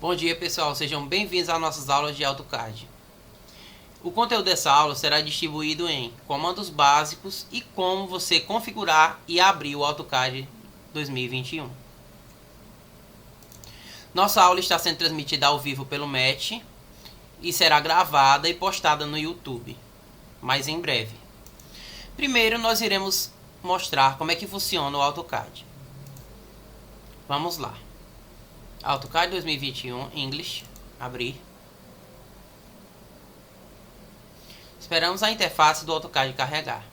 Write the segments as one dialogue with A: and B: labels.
A: Bom dia pessoal, sejam bem-vindos às nossas aulas de AutoCAD. O conteúdo dessa aula será distribuído em comandos básicos e como você configurar e abrir o AutoCAD 2021. Nossa aula está sendo transmitida ao vivo pelo MET e será gravada e postada no YouTube, mas em breve. Primeiro nós iremos mostrar como é que funciona o AutoCAD. Vamos lá. AutoCAD 2021 English, abrir. Esperamos a interface do AutoCAD carregar.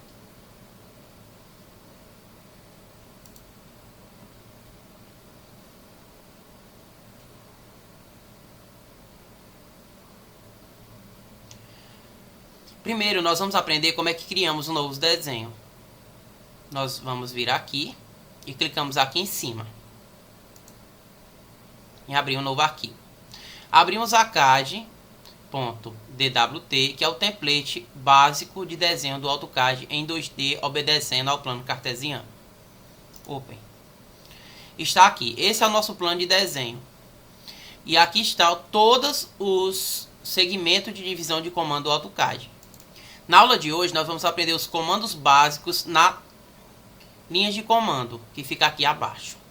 A: Primeiro nós vamos aprender como é que criamos um novo desenho. Nós vamos vir aqui e clicamos aqui em cima em abrir um novo arquivo. Abrimos a CAD.dwt, que é o template básico de desenho do AutoCAD em 2D obedecendo ao plano cartesiano. Open. Está aqui. Esse é o nosso plano de desenho. E aqui estão todos os segmentos de divisão de comando do AutoCAD. Na aula de hoje nós vamos aprender os comandos básicos na linha de comando, que fica aqui abaixo.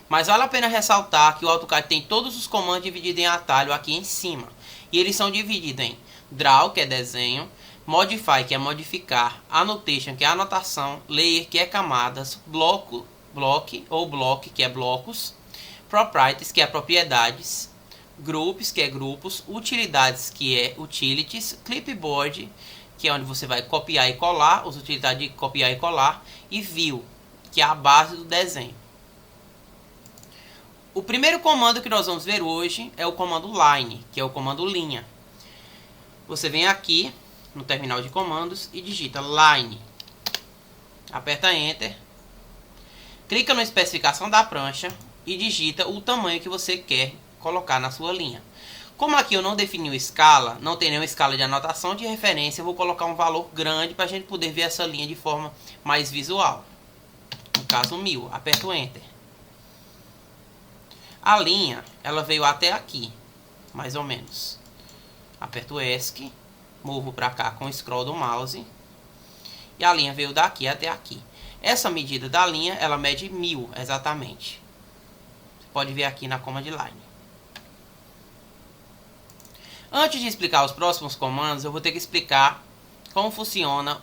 A: Mas vale a pena ressaltar que o AutoCAD tem todos os comandos divididos em atalho aqui em cima. E eles são divididos em Draw, que é desenho, Modify, que é modificar, Annotation, que é anotação, Layer, que é camadas, Block, que é blocos, Properties, que é propriedades, Groups, que é grupos, Utilidades, que é utilities, Clipboard, que é onde você vai copiar e colar, as utilidades de copiar e colar, e View, que é a base do desenho. O primeiro comando que nós vamos ver hoje é o comando Line, que é o comando linha. Você vem aqui no terminal de comandos e digita Line. Aperta Enter. Clica na especificação da prancha e digita o tamanho que você quer colocar na sua linha. Como aqui eu não defini uma escala, não tem nenhuma escala de anotação de referência, eu vou colocar um valor grande para a gente poder ver essa linha de forma mais visual. No caso 1000. Aperto Enter. A linha, ela veio até aqui, mais ou menos. Aperto ESC, movo para cá com o scroll do mouse. E a linha veio daqui até aqui. Essa medida da linha, ela mede 1000 exatamente. Você pode ver aqui na command line. Antes de explicar os próximos comandos, eu vou ter que explicar como funciona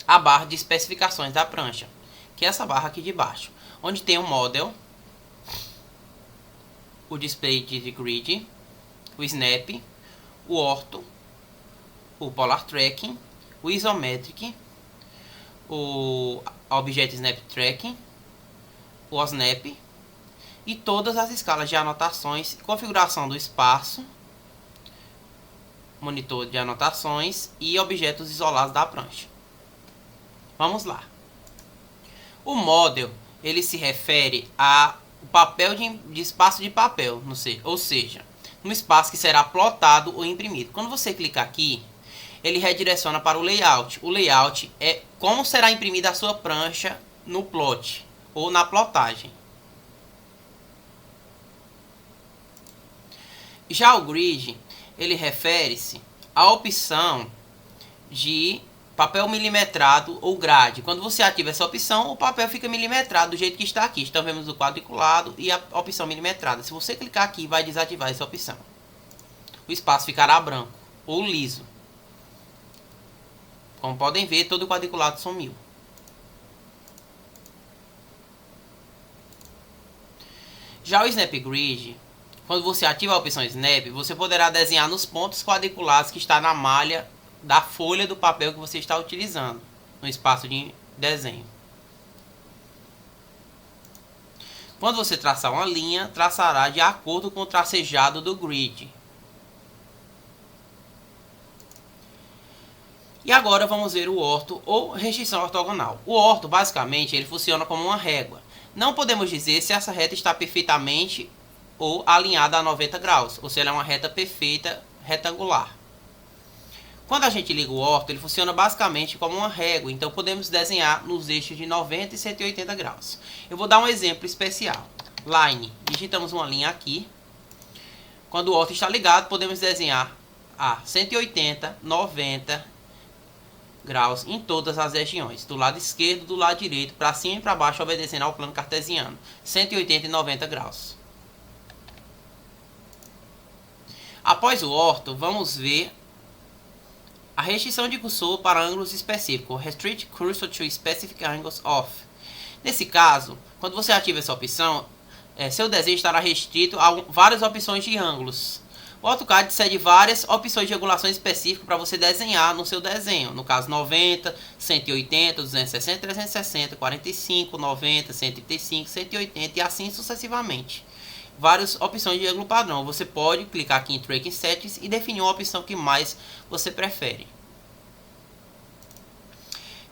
A: a barra de especificações da prancha. Que é essa barra aqui de baixo. Onde tem o Model, o Display de Grid, o Snap, o Ortho, o Polar Tracking, o Isometric, o Object Snap Tracking, o Snap e todas as escalas de anotações, configuração do espaço, monitor de anotações e objetos isolados da prancha. Vamos lá. O Model, ele se refere a o papel de espaço de papel, não sei, ou seja, um espaço que será plotado ou imprimido. Quando você clicar aqui, ele redireciona para o layout. O layout é como será imprimida a sua prancha no plot ou na plotagem. Já o grid, ele refere-se à opção de papel milimetrado ou grade. Quando você ativa essa opção, o papel fica milimetrado do jeito que está aqui. Então vemos o quadriculado e a opção milimetrada. Se você clicar aqui, vai desativar essa opção. O espaço ficará branco ou liso. Como podem ver, todo o quadriculado sumiu. Já o Snap Grid, quando você ativa a opção Snap, você poderá desenhar nos pontos quadriculados que está na malha da folha do papel que você está utilizando no espaço de desenho. Quando você traçar uma linha, traçará de acordo com o tracejado do grid. E agora vamos ver o ortho ou restrição ortogonal. O ortho, basicamente, ele funciona como uma régua. Não podemos dizer se essa reta está perfeitamente ou alinhada a 90 graus, ou se ela é uma reta perfeita retangular. Quando a gente liga o ortho, ele funciona basicamente como uma régua, então podemos desenhar nos eixos de 90 e 180 graus. Eu vou dar um exemplo especial. line. Digitamos uma linha aqui. Quando o ortho está ligado, podemos desenhar a 180, 90 graus em todas as regiões, do lado esquerdo, do lado direito, para cima e para baixo, obedecendo ao plano cartesiano. 180 e 90 graus. Após o ortho, vamos ver a restrição de cursor para ângulos específicos. Restrict cursor to specific angles off. Nesse caso, quando você ativa essa opção, seu desenho estará restrito a várias opções de ângulos. O AutoCAD cede várias opções de regulações específicas para você desenhar no seu desenho. No caso, 90, 180, 260, 360, 45, 90, 135, 180 e assim sucessivamente. Várias opções de ângulo padrão. Você pode clicar aqui em Tracking Settings e definir uma opção que mais você prefere.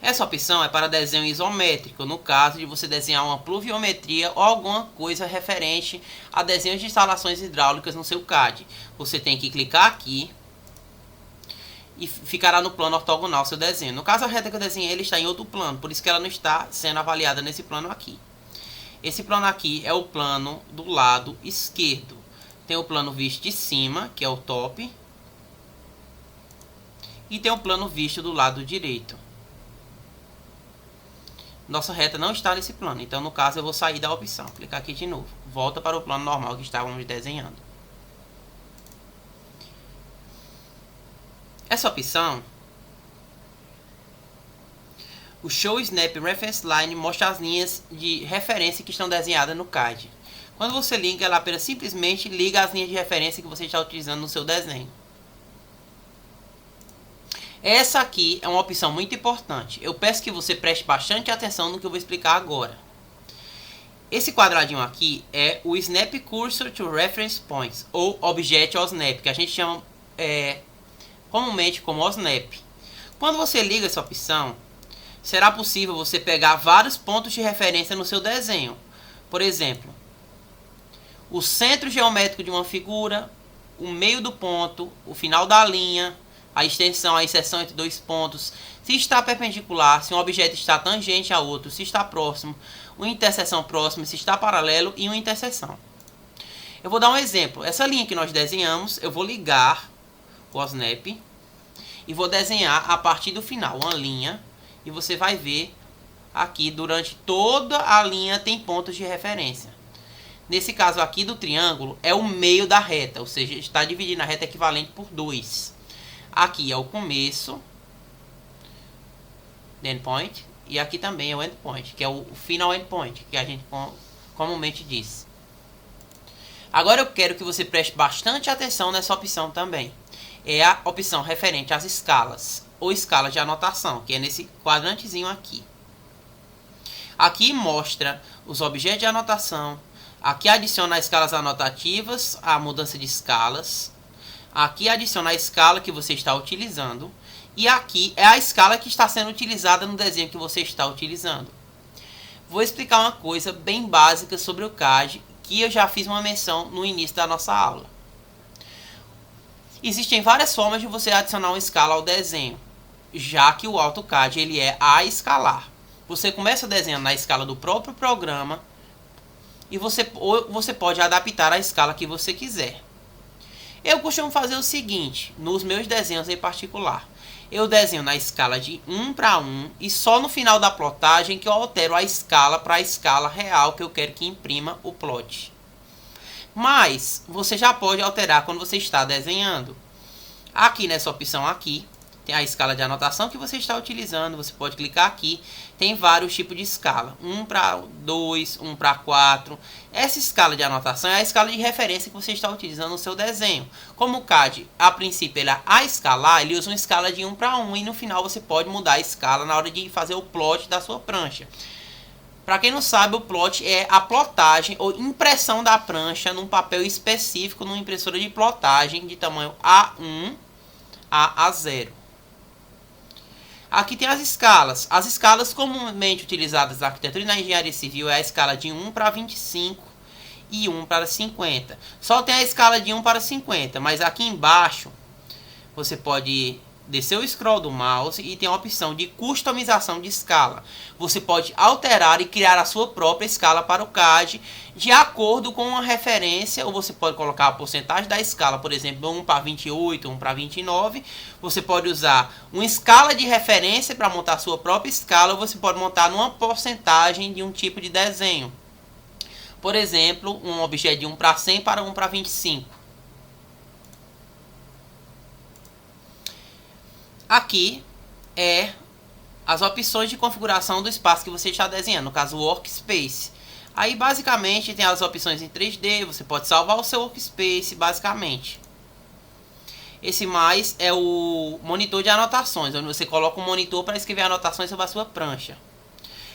A: Essa opção é para desenho isométrico, no caso de você desenhar uma pluviometria ou alguma coisa referente a desenhos de instalações hidráulicas no seu CAD. Você tem que clicar aqui e ficará no plano ortogonal seu desenho. No caso, a reta que eu desenhei ele está em outro plano, por isso que ela não está sendo avaliada nesse plano aqui. Esse plano aqui é o plano do lado esquerdo. Tem o plano visto de cima, que é o top, e tem o plano visto do lado direito. Nossa reta não está nesse plano, então no caso eu vou sair da opção, clicar aqui de novo, volta para o plano normal que estávamos desenhando. Essa opção, o Show Snap Reference Line, mostra as linhas de referência que estão desenhadas no CAD. Quando você liga, ela apenas simplesmente liga as linhas de referência que você está utilizando no seu desenho. Essa aqui é uma opção muito importante. Eu peço que você preste bastante atenção no que eu vou explicar agora. Esse quadradinho aqui é o Snap Cursor to Reference Points, ou Object ao Snap, que a gente chama comumente como Snap. Quando você liga essa opção, será possível você pegar vários pontos de referência no seu desenho. Por exemplo, o centro geométrico de uma figura, o meio do ponto, o final da linha, a extensão, a inserção entre dois pontos, se está perpendicular, se um objeto está tangente a outro, se está próximo, uma interseção próxima, se está paralelo e uma interseção. Eu vou dar um exemplo. Essa linha que nós desenhamos, eu vou ligar o Snap e vou desenhar a partir do final uma linha e você vai ver aqui durante toda a linha tem pontos de referência. Nesse caso aqui do triângulo é o meio da reta, ou seja, está dividindo a reta equivalente por 2. Aqui é o começo, endpoint, e aqui também é o endpoint, que é o final endpoint, que a gente comumente diz. Agora eu quero que você preste bastante atenção nessa opção também. É a opção referente às escalas, ou escalas de anotação, que é nesse quadrantezinho aqui. Aqui mostra os objetos de anotação, aqui adiciona as escalas anotativas, a mudança de escalas. Aqui adiciona a escala que você está utilizando. E aqui é a escala que está sendo utilizada no desenho que você está utilizando. Vou explicar uma coisa bem básica sobre o CAD, que eu já fiz uma menção no início da nossa aula. Existem várias formas de você adicionar uma escala ao desenho, já que o AutoCAD ele é a escalar. Você começa desenhando na escala do próprio programa e você pode adaptar a escala que você quiser. Eu costumo fazer o seguinte, nos meus desenhos em particular. Eu desenho na escala de 1 para 1 e só no final da plotagem que eu altero a escala para a escala real que eu quero que imprima o plot. Mas você já pode alterar quando você está desenhando. Aqui nessa opção aqui, tem a escala de anotação que você está utilizando. Você pode clicar aqui. Tem vários tipos de escala. 1 para 2, 1 para 4. Essa escala de anotação é a escala de referência que você está utilizando no seu desenho. Como o CAD, a princípio, ele é a escalar, ele usa uma escala de 1 para 1. E no final você pode mudar a escala na hora de fazer o plot da sua prancha. Para quem não sabe, o plot é a plotagem ou impressão da prancha num papel específico, numa impressora de plotagem de tamanho A1 a A0. Aqui tem as escalas. As escalas comumente utilizadas na arquitetura e na engenharia civil é a escala de 1 para 25 e 1 para 50. Só tem a escala de 1 para 50, mas aqui embaixo você pode descer o scroll do mouse e tem a opção de customização de escala. Você pode alterar e criar a sua própria escala para o CAD de acordo com uma referência, ou você pode colocar a porcentagem da escala, por exemplo, 1 para 28, 1 para 29. Você pode usar uma escala de referência para montar a sua própria escala, ou você pode montar numa porcentagem de um tipo de desenho. Por exemplo, um objeto de 1 para 100 para 1 para 25. Aqui é as opções de configuração do espaço que você está desenhando, no caso o Workspace. Aí basicamente tem as opções em 3D, você pode salvar o seu Workspace basicamente. Esse mais é o monitor de anotações, onde você coloca um monitor para escrever anotações sobre a sua prancha.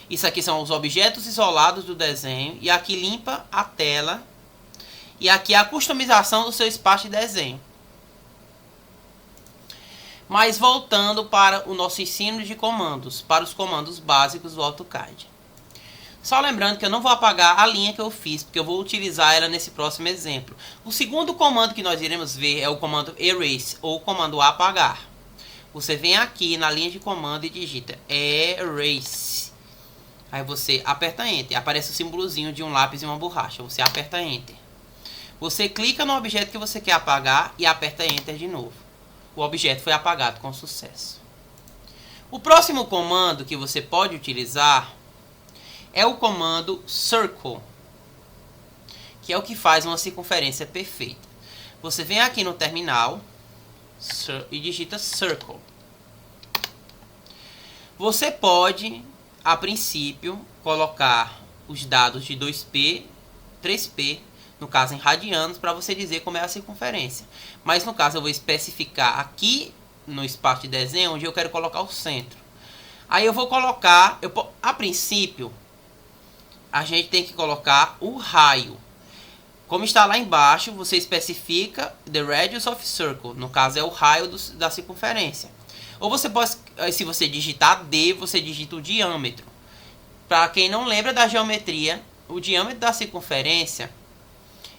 A: Isso aqui são os objetos isolados do desenho, e aqui limpa a tela, e aqui é a customização do seu espaço de desenho. Mas voltando para o nosso ensino de comandos, para os comandos básicos do AutoCAD. Só lembrando que eu não vou apagar a linha que eu fiz, porque eu vou utilizar ela nesse próximo exemplo. O segundo comando que nós iremos ver é o comando Erase, ou o comando apagar. Você vem aqui na linha de comando e digita Erase. Aí você aperta Enter, aparece o símbolozinho de um lápis e uma borracha, você aperta Enter. Você clica no objeto que você quer apagar e aperta Enter de novo. O objeto foi apagado com sucesso. O próximo comando que você pode utilizar é o comando Circle, que é o que faz uma circunferência perfeita. Você vem aqui no terminal e digita Circle. Você pode, a princípio, colocar os dados de 2P, 3P, no caso em radianos, para você dizer como é a circunferência. Mas no caso eu vou especificar aqui no espaço de desenho onde eu quero colocar o centro. Aí eu vou colocar, a princípio, a gente tem que colocar o raio. Como está lá embaixo, você especifica the radius of circle. No caso é o raio da circunferência. Ou você pode, se você digitar D, você digita o diâmetro. Para quem não lembra da geometria, o diâmetro da circunferência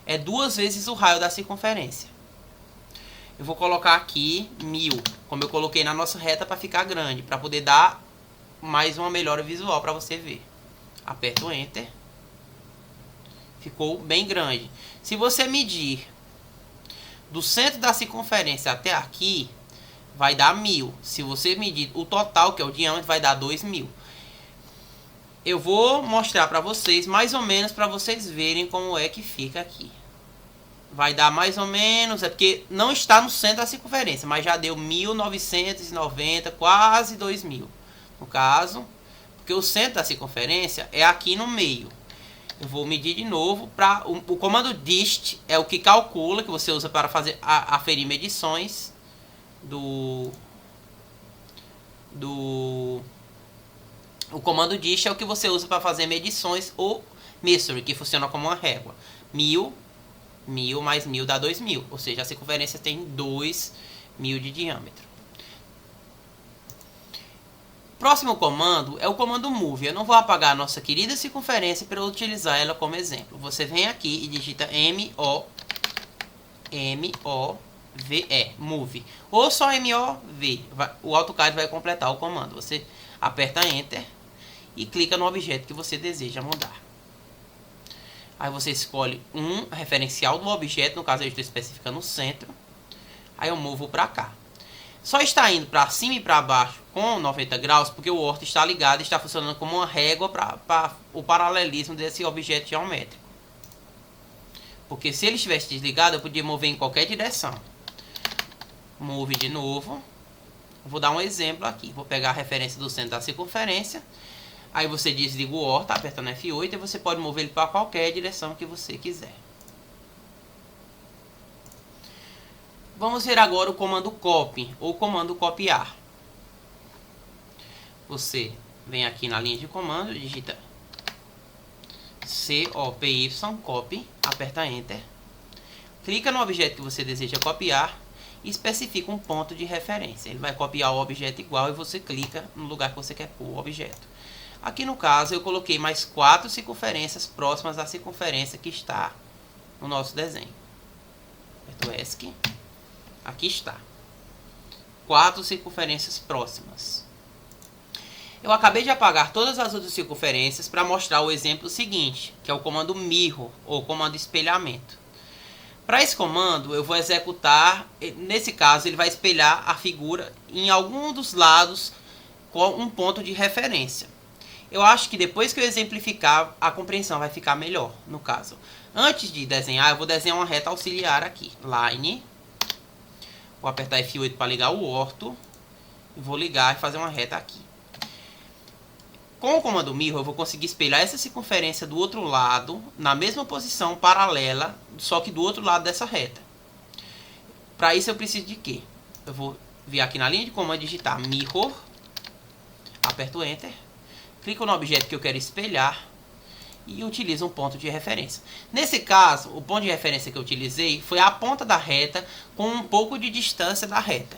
A: é 2 vezes o raio da circunferência. Eu vou colocar aqui 1000, como eu coloquei na nossa reta para ficar grande, para poder dar mais uma melhora visual para você ver. Aperto o Enter. Ficou bem grande. Se você medir do centro da circunferência até aqui, vai dar 1000. Se você medir o total, que é o diâmetro, vai dar 2000. Eu vou mostrar para vocês, mais ou menos, para vocês verem como é que fica aqui. Vai dar mais ou menos, é porque não está no centro da circunferência, mas já deu 1990, quase 2000. No caso, porque o centro da circunferência é aqui no meio. Eu vou medir de novo. O comando dist é o que calcula, que você usa para fazer aferir medições o comando dist é o que você usa para fazer medições, ou measure, que funciona como uma régua. 1000 mais 1000 dá 2000, ou seja, a circunferência tem 2000 de diâmetro. Próximo comando é o comando Move. Eu não vou apagar a nossa querida circunferência para utilizar ela como exemplo. Você vem aqui e digita M-O-V-E, Move. Ou só M-O-V. O AutoCAD vai completar o comando. Você aperta Enter e clica no objeto que você deseja mudar. Aí você escolhe um referencial do objeto, no caso eu estou especificando o centro. Aí eu movo para cá. Só está indo para cima e para baixo com 90 graus porque o orto está ligado e está funcionando como uma régua para o paralelismo desse objeto geométrico. Porque se ele estivesse desligado, eu podia mover em qualquer direção. Move de novo. Vou dar um exemplo aqui. Vou pegar a referência do centro da circunferência. Aí você desliga o orto, apertando F8, e você pode mover ele para qualquer direção que você quiser. Vamos ver agora o comando Copy, ou comando copiar. Você vem aqui na linha de comando, digita C-O-P-Y, Copy, aperta Enter. Clica no objeto que você deseja copiar e especifica um ponto de referência. Ele vai copiar o objeto igual e você clica no lugar que você quer pôr o objeto. Aqui no caso eu coloquei mais 4 circunferências próximas à circunferência que está no nosso desenho. Aperto ESC. Aqui está. 4 circunferências próximas. Eu acabei de apagar todas as outras circunferências para mostrar o exemplo seguinte, que é o comando mirror, ou comando espelhamento. Para esse comando, eu vou executar, nesse caso, ele vai espelhar a figura em algum dos lados com um ponto de referência. Eu acho que depois que eu exemplificar, a compreensão vai ficar melhor, no caso. Antes de desenhar, eu vou desenhar uma reta auxiliar aqui. Line. Vou apertar F8 para ligar o orto. E vou ligar e fazer uma reta aqui. Com o comando mirror, eu vou conseguir espelhar essa circunferência do outro lado, na mesma posição paralela, só que do outro lado dessa reta. Para isso eu preciso de quê? Eu vou vir aqui na linha de comando e digitar mirror, aperto Enter, clico no objeto que eu quero espelhar e utilizo um ponto de referência. Nesse caso, o ponto de referência que eu utilizei foi a ponta da reta com um pouco de distância da reta.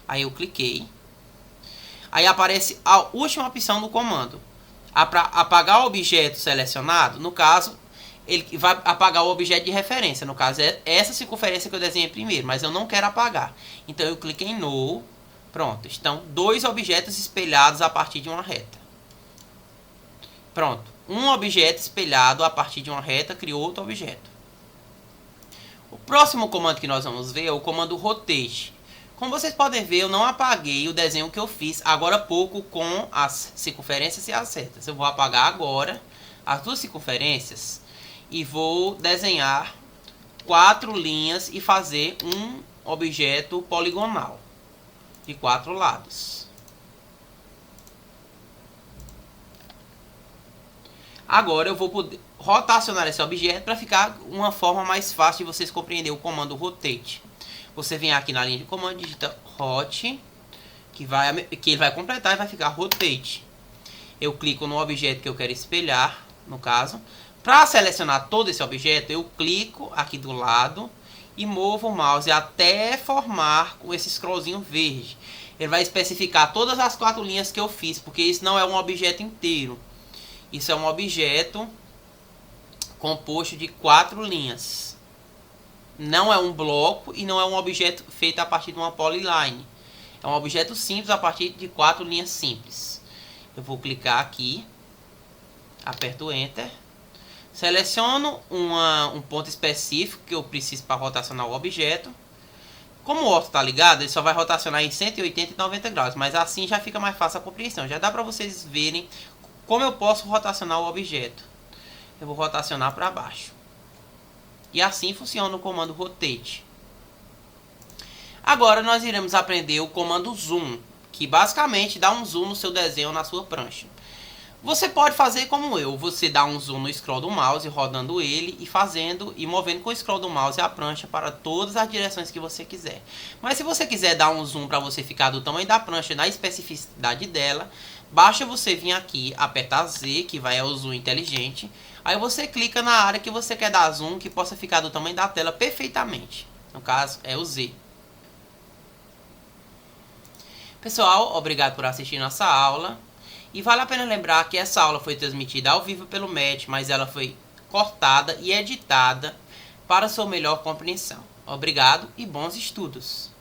A: Aí eu cliquei. Aí aparece a última opção do comando. Para apagar o objeto selecionado, no caso, ele vai apagar o objeto de referência. No caso, é essa circunferência que eu desenhei primeiro, mas eu não quero apagar. Então eu clico em No. Pronto, estão 2 objetos espelhados a partir de uma reta. Pronto, um objeto espelhado a partir de uma reta criou outro objeto. O próximo comando que nós vamos ver é o comando Rotate. Como vocês podem ver, eu não apaguei o desenho que eu fiz agora há pouco com as circunferências e as retas. Eu vou apagar agora as 2 circunferências e vou desenhar 4 linhas e fazer um objeto poligonal de 4 lados. Agora eu vou poder rotacionar esse objeto para ficar uma forma mais fácil de vocês compreenderem o comando Rotate. Você vem aqui na linha de comando, digita Rot, que ele vai completar e vai ficar Rotate. Eu clico no objeto que eu quero espelhar, no caso. Para selecionar todo esse objeto, eu clico aqui do lado e movo o mouse até formar com esse scrollzinho verde. Ele vai especificar todas as 4 linhas que eu fiz, porque isso não é um objeto inteiro. Isso é um objeto composto de 4 linhas. Não é um bloco e não é um objeto feito a partir de uma polyline. É um objeto simples a partir de 4 linhas simples. Eu vou clicar aqui, aperto Enter, seleciono um ponto específico que eu preciso para rotacionar o objeto. Como o orto está ligado, ele só vai rotacionar em 180 e 90 graus, mas assim já fica mais fácil a compreensão. Já dá para vocês verem como eu posso rotacionar o objeto. Eu vou rotacionar para baixo. E assim funciona o comando Rotate. Agora nós iremos aprender o comando Zoom, que basicamente dá um zoom no seu desenho na sua prancha. Você pode fazer como eu, você dá um zoom no scroll do mouse, rodando ele e movendo com o scroll do mouse a prancha para todas as direções que você quiser. Mas se você quiser dar um zoom para você ficar do tamanho da prancha, na especificidade dela, basta você vir aqui, apertar Z, que vai ao zoom inteligente. Aí você clica na área que você quer dar zoom, que possa ficar do tamanho da tela perfeitamente. No caso, é o Z. Pessoal, obrigado por assistir nossa aula. E vale a pena lembrar que essa aula foi transmitida ao vivo pelo MET, mas ela foi cortada e editada para sua melhor compreensão. Obrigado e bons estudos!